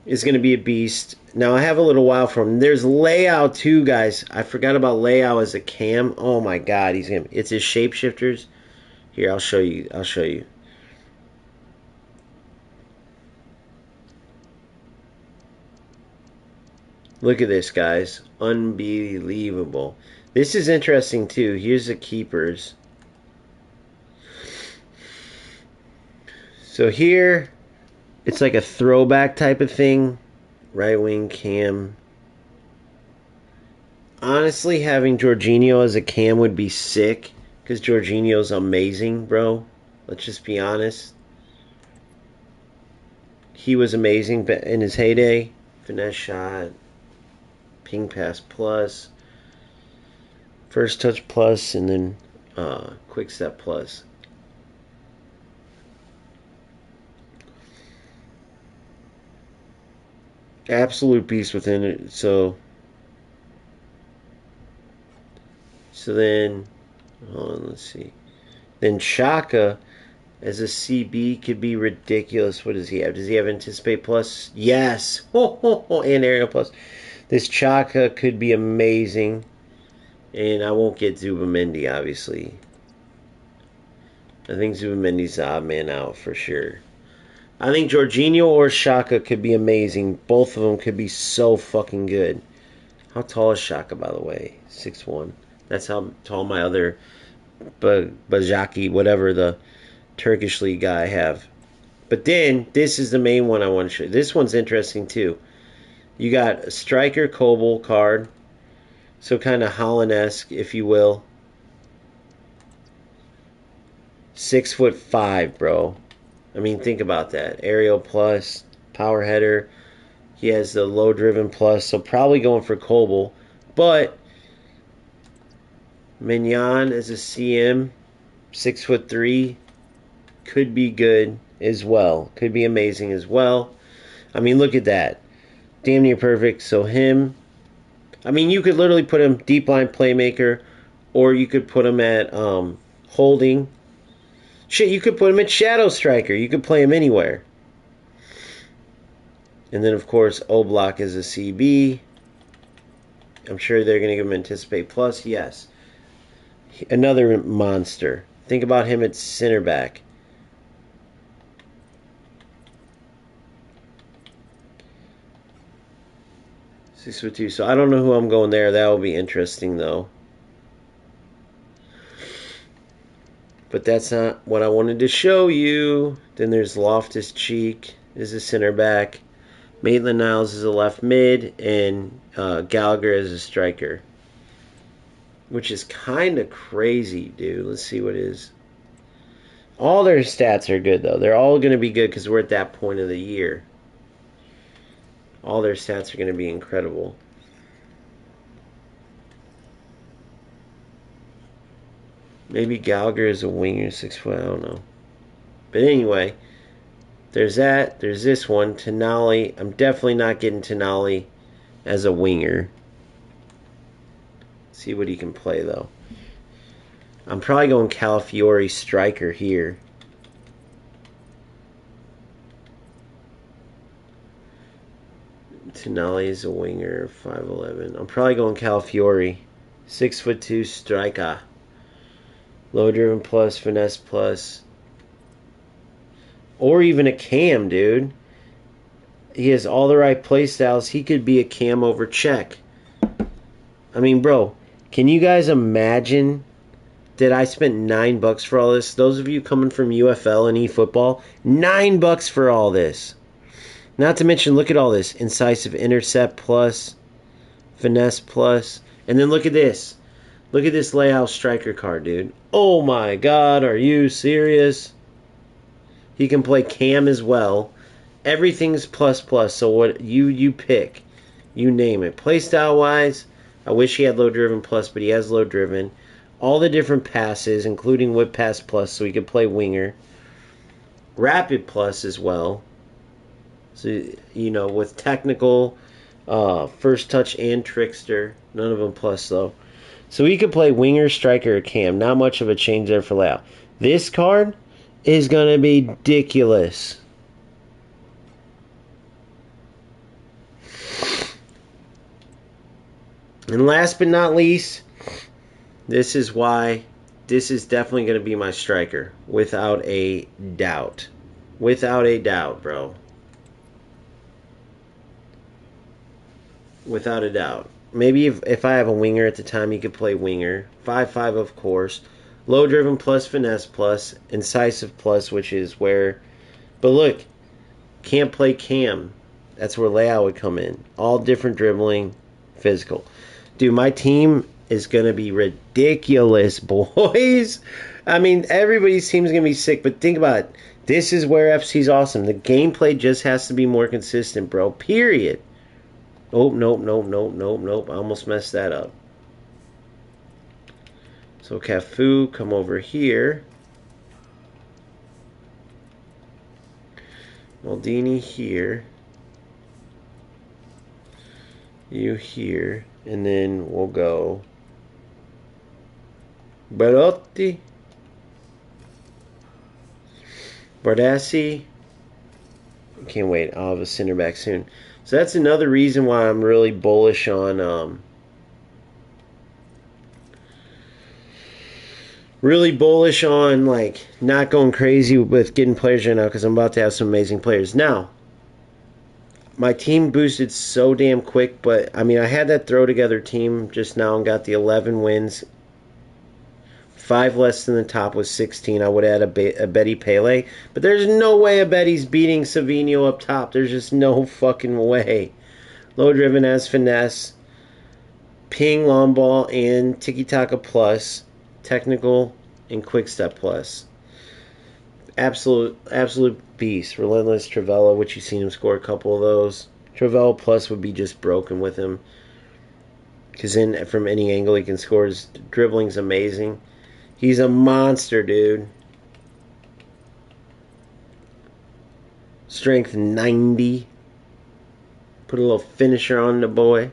is going to be a beast. Now, I have a little while for him. There's Leao, too, guys. I forgot about Leao as a cam. Oh, my God. It's his shapeshifters. Here, I'll show you. Look at this, guys. Unbelievable. This is interesting, too. Here's the keepers. So here, it's like a throwback type of thing. Right wing cam. Honestly, having Jorginho as a cam would be sick, Because Jorginho's amazing, bro. Let's just be honest. He was amazing in his heyday. Finesse shot, ping pass plus, first touch plus, and then quick step plus. Absolute beast within it. So then, hold on, let's see. Then Shaka as a CB could be ridiculous. What does he have? Does he have Anticipate Plus? Yes. And Aerial Plus. This Chaka could be amazing. And I won't get Zubamendi, obviously. I think Zubamendi's the odd man out for sure. I think Jorginho or Shaka could be amazing. Both of them could be so fucking good. How tall is Shaka, by the way? 6'1". That's how tall my other Bajaki, whatever the Turkish league guy I have. But then, this is the main one I want to show you. This one's interesting too. You got a striker Koble card. So kind of Holland-esque, if you will. 6'5", bro. I mean, think about that. Aerial plus, power header. He has the low driven plus, so probably going for Koble. But Mignon as a CM, 6'3", could be good as well. Could be amazing as well. I mean, look at that. Damn near perfect. So him. I mean, you could literally put him deep line playmaker, or you could put him at holding. Shit, you could put him at shadow striker. You could play him anywhere. And then, of course, Oblak as a CB. I'm sure they're going to give him Anticipate Plus. Yes. Another monster. Think about him at center back. 6'2". So I don't know who I'm going there. That will be interesting, though. But that's not what I wanted to show you. Then there's Loftus-Cheek as a center back. Maitland-Niles is a left mid. And Gallagher as a striker. Which is kind of crazy, dude. Let's see what it is. All their stats are good, though. They're all going to be good because we're at that point of the year. All their stats are going to be incredible. Maybe Gallagher is a winger, 6 foot, I don't know. But anyway, there's that. There's this one, Tonali. I'm definitely not getting Tonali as a winger. See what he can play, though. I'm probably going Calafiori striker here. Tonali is a winger, 5'11". I'm probably going Calafiori, 6'2" striker. Low driven plus, finesse plus. Or even a cam, dude. He has all the right play styles. He could be a cam over check. I mean, bro, can you guys imagine that I spent $9 for all this? Those of you coming from UFL and eFootball, $9 for all this. Not to mention, look at all this. Incisive intercept plus, finesse plus. And then look at this. Look at this layout striker card, dude. Oh my God, are you serious? He can play cam as well. Everything's plus plus. So what you pick, you name it. Playstyle wise, I wish he had low driven plus, but he has low driven. All the different passes, including whip pass plus, so he could play winger. Rapid plus as well. So, you know, with technical, first touch and trickster. None of them plus, though. So he could play winger, striker, or cam. Not much of a change there for layout. This card is going to be ridiculous. And last but not least, this is why this is definitely going to be my striker. Without a doubt. Without a doubt, bro. Without a doubt. Maybe if I have a winger at the time, he could play winger. 5'5", of course. Low driven plus, finesse plus, incisive plus, which is where... But look, can't play cam. That's where layout would come in. All different dribbling, physical. Dude, my team is going to be ridiculous, boys. I mean, everybody's team's going to be sick, but think about it. This is where FC's awesome. The gameplay just has to be more consistent, bro. Period. Oh, nope, nope, nope, nope, nope. I almost messed that up. So Cafu, come over here. Maldini here. You here. And then we'll go Barotti. Bardassi. Can't wait. I'll have a center back soon. So that's another reason why I'm really bullish on like not going crazy with getting players right now because I'm about to have some amazing players. Now, my team boosted so damn quick, but I mean I had that throw together team just now and got the 11 wins. 5 less than the top was 16. I would add a Betty Pele. But there's no way a Betty's beating Savino up top. There's just no fucking way. Low driven as finesse. Ping long ball and tiki taka plus. Technical and quick step plus. Absolute beast. Relentless Travella, which you've seen him score a couple of those. Travella plus would be just broken with him. Because from any angle he can score. His dribbling's amazing. He's a monster, dude. Strength 90. Put a little finisher on the boy.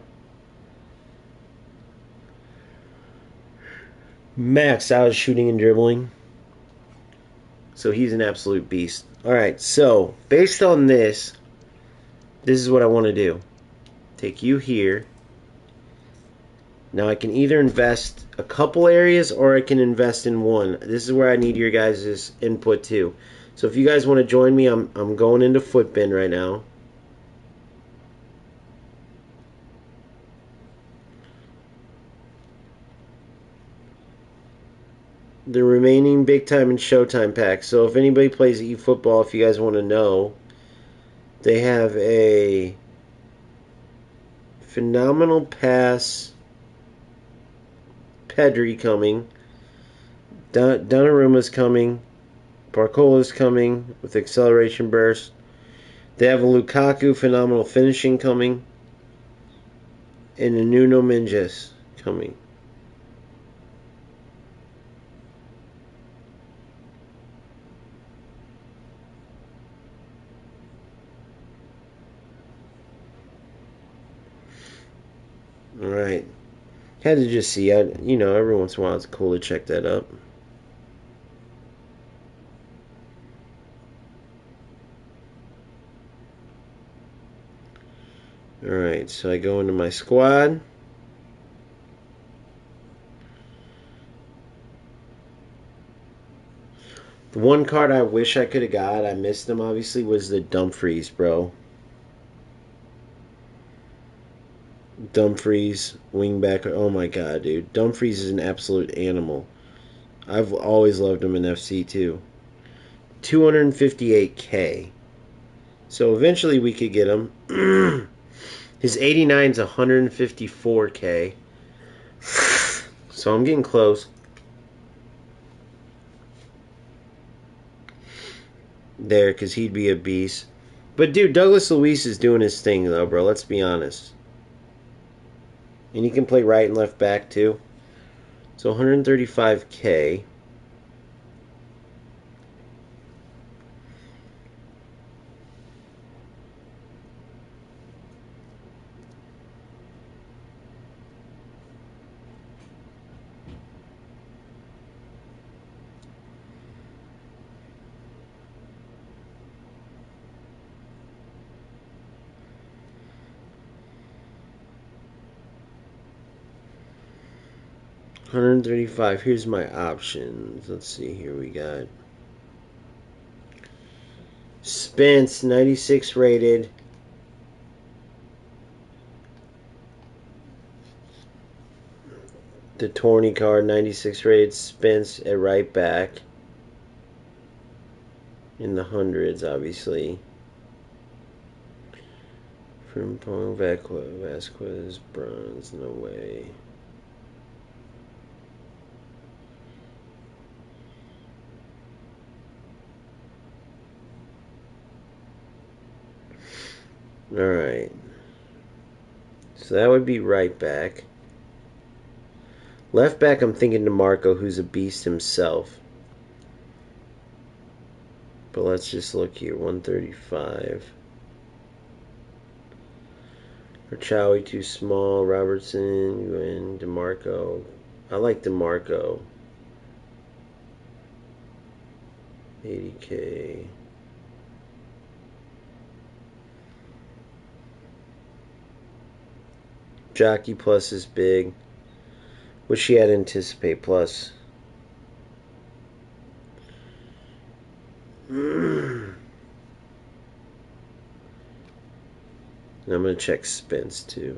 Max out shooting and dribbling. So he's an absolute beast. Alright, so based on this is what I want to do. Take you here. Now I can either invest a couple areas or I can invest in one. This is where I need your guys' input too. So if you guys want to join me, I'm going into Footbin right now. The remaining Big Time and Showtime packs. So if anybody plays eFootball, if you guys want to know, they have a phenomenal pass Pedri coming. Donnarumma's coming. Barcola's coming with acceleration burst. They have a Lukaku phenomenal finishing coming. And a Nuno Mendes coming. Alright. Had to just see. Every once in a while it's cool to check that up. Alright, so I go into my squad. The one card I wish I could have got, I missed them obviously, was the Dumfries, bro. Dumfries, wingback. Oh my god, dude. Dumfries is an absolute animal. I've always loved him in FC too. 258k. So eventually we could get him. His 89 is 154k. So I'm getting close. There, because he'd be a beast. But dude, Douglas Luiz is doing his thing though, bro. Let's be honest. And he can play right and left back too. So 135k. $135. Here's my options. Let's see. Here we got Spence, 96 rated. The Torney card, 96 rated. Spence at right back. In the hundreds, obviously. Frimpong, Vasquez, bronze, no way. Alright. So that would be right back. Left back, I'm thinking DeMarco, who's a beast himself. But let's just look here. 135. Rachawi too small. Robertson, Ewan, DeMarco. I like DeMarco. 80K. Jockey plus is big. Wish she had anticipate plus. I'm going to check Spence too.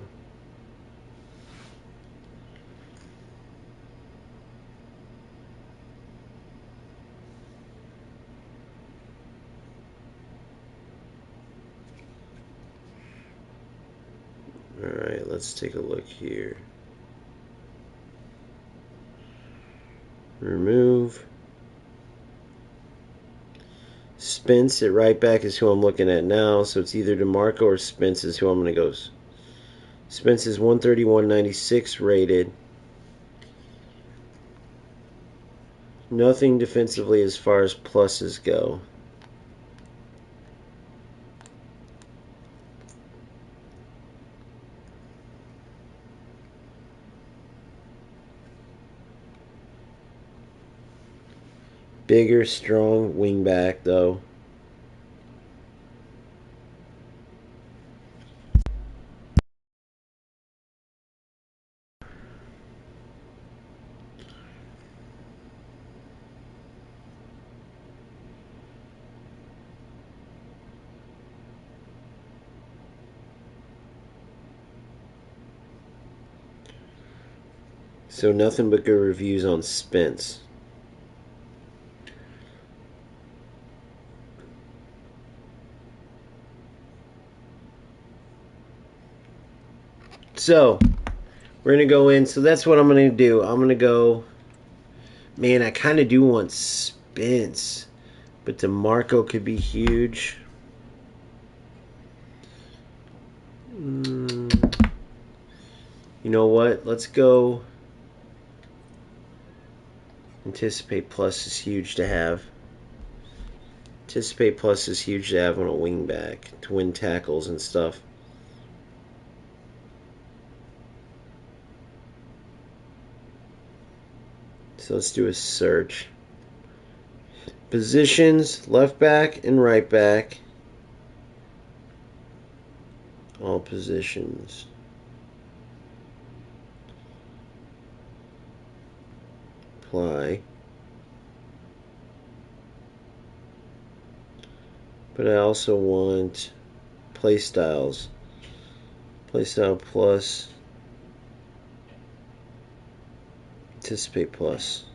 Alright, let's take a look here. Remove. Spence at right back is who I'm looking at now, so it's either DeMarco or Spence is who I'm going to go. Spence is 131.96 rated. Nothing defensively as far as pluses go. Bigger, strong wingback, though. So nothing but good reviews on Spence. So, we're going to go in. So that's what I'm going to do. I'm going to go... Man, I kind of do want Spence. But DeMarco could be huge. You know what? Let's go... Anticipate plus is huge to have. Anticipate plus is huge to have on a wingback to win tackles and stuff. So let's do a search. Positions, left back and right back. All positions. Apply. But I also want playstyles. Playstyle plus. Anticipate plus.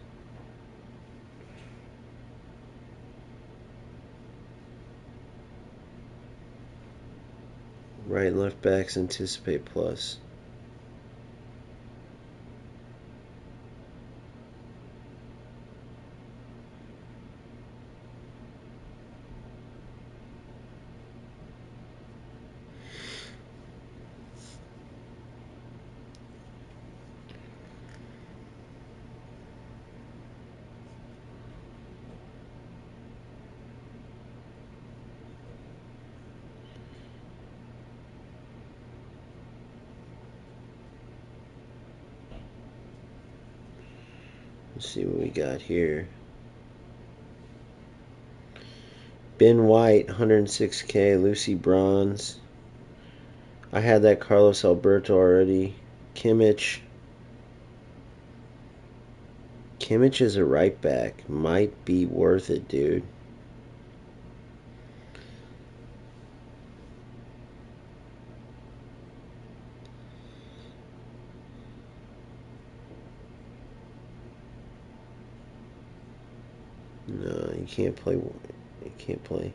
Right and left backs anticipate plus. Let's see what we got here. Ben White, 106K. Lucy Bronze. I had that Carlos Alberto already. Kimmich. Kimmich is a right back. Might be worth it, dude. No, you can't play. You can't play.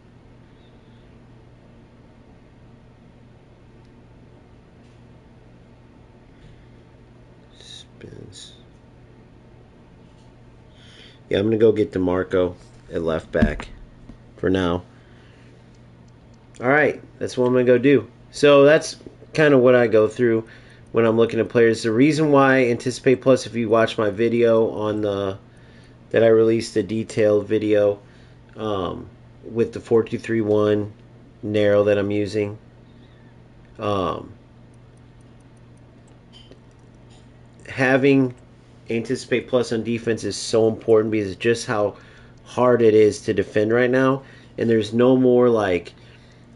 Spins. Yeah, I'm going to go get DeMarco at left back for now. All right, that's what I'm going to go do. So that's kind of what I go through when I'm looking at players. The reason why Anticipate Plus, if you watch my video on the that I released, a detailed video um, with the 4231 narrow that I'm using. Having Anticipate Plus on defense is so important because it's just how hard it is to defend right now. And there's no more like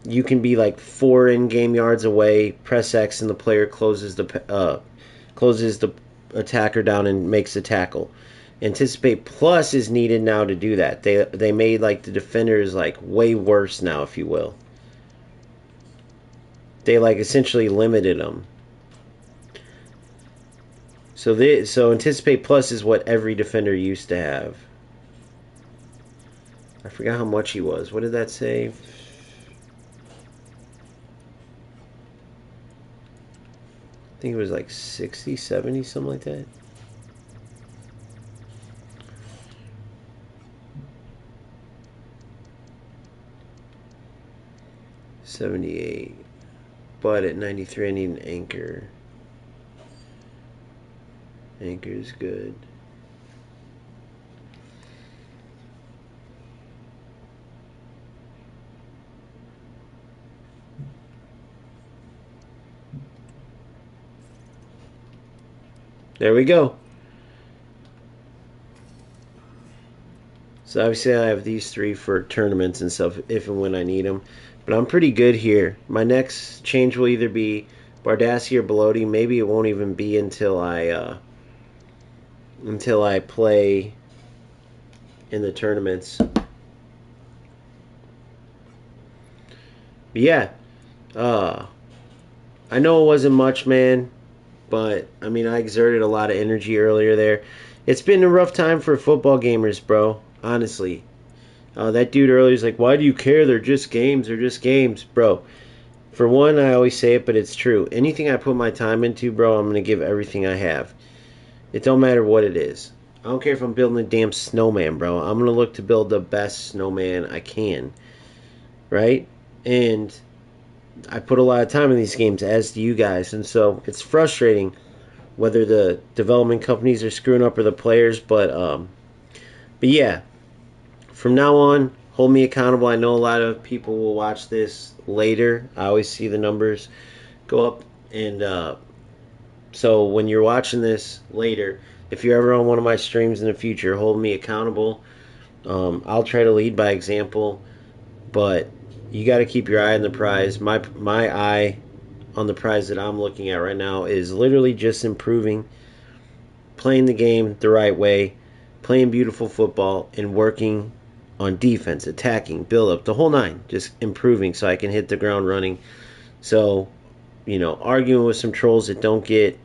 you can be like 4 in-game yards away, press X, and the player closes the attacker down and makes a tackle. Anticipate Plus is needed now to do that. They made like the defenders like way worse now, if you will. They like essentially limited them. So Anticipate Plus is what every defender used to have. I forgot how much he was. What did that say? I think it was like 60, 70, something like that. $78. But at 93 I need an anchor. Anchor's good. There we go. So obviously I have these 3 for tournaments and stuff if and when I need them. But I'm pretty good here. My next change will either be Bardassi or Belotti. Maybe it won't even be until I play in the tournaments. But yeah, I know it wasn't much, man, but I mean I exerted a lot of energy earlier there. It's been a rough time for football gamers, bro. Honestly, that dude earlier is like, "Why do you care? They're just games. They're just games, bro." For one, I always say it, but it's true. Anything I put my time into, bro, I'm gonna give everything I have. It don't matter what it is. I don't care if I'm building a damn snowman, bro. I'm going to look to build the best snowman I can. Right? And I put a lot of time in these games, as do you guys. And so it's frustrating whether the development companies are screwing up or the players. But yeah, from now on, hold me accountable. I know a lot of people will watch this later. I always see the numbers go up. And so when you're watching this later, if you're ever on one of my streams in the future, hold me accountable. I'll try to lead by example, but you got to keep your eye on the prize. My eye on the prize that I'm looking at right now is literally just improving, playing the game the right way, playing beautiful football, and working on defense, attacking, build up, the whole 9, just improving so I can hit the ground running. So, arguing with some trolls that don't get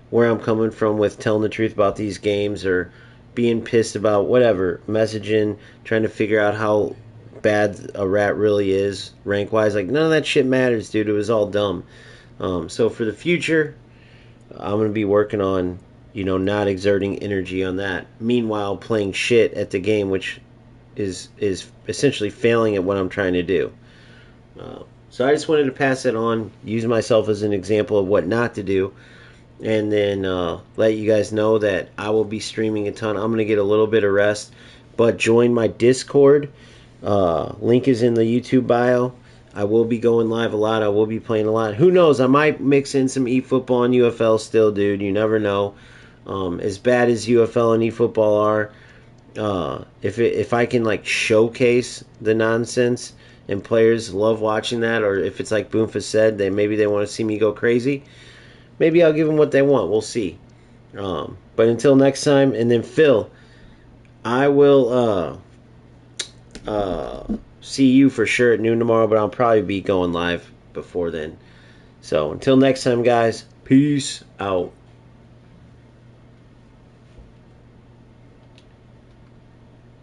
where I'm coming from with telling the truth about these games or being pissed about whatever, messaging, trying to figure out how bad a rat really is rank-wise. Like, none of that shit matters, dude. It was all dumb. So for the future, I'm going to be working on, not exerting energy on that. Meanwhile, playing shit at the game, which is essentially failing at what I'm trying to do. So I just wanted to pass that on, use myself as an example of what not to do. And then let you guys know that I will be streaming a ton. I'm going to get a little bit of rest. But join my Discord. Link is in the YouTube bio. I will be going live a lot. I will be playing a lot. Who knows? I might mix in some eFootball and UFL still, dude. You never know. As bad as UFL and eFootball are, if I can like showcase the nonsense and players love watching that, or if it's like Boomfa said, maybe they want to see me go crazy. Maybe I'll give them what they want. We'll see. But until next time, and then Phil, I will see you for sure at noon tomorrow, but I'll probably be going live before then. So until next time, guys, peace out.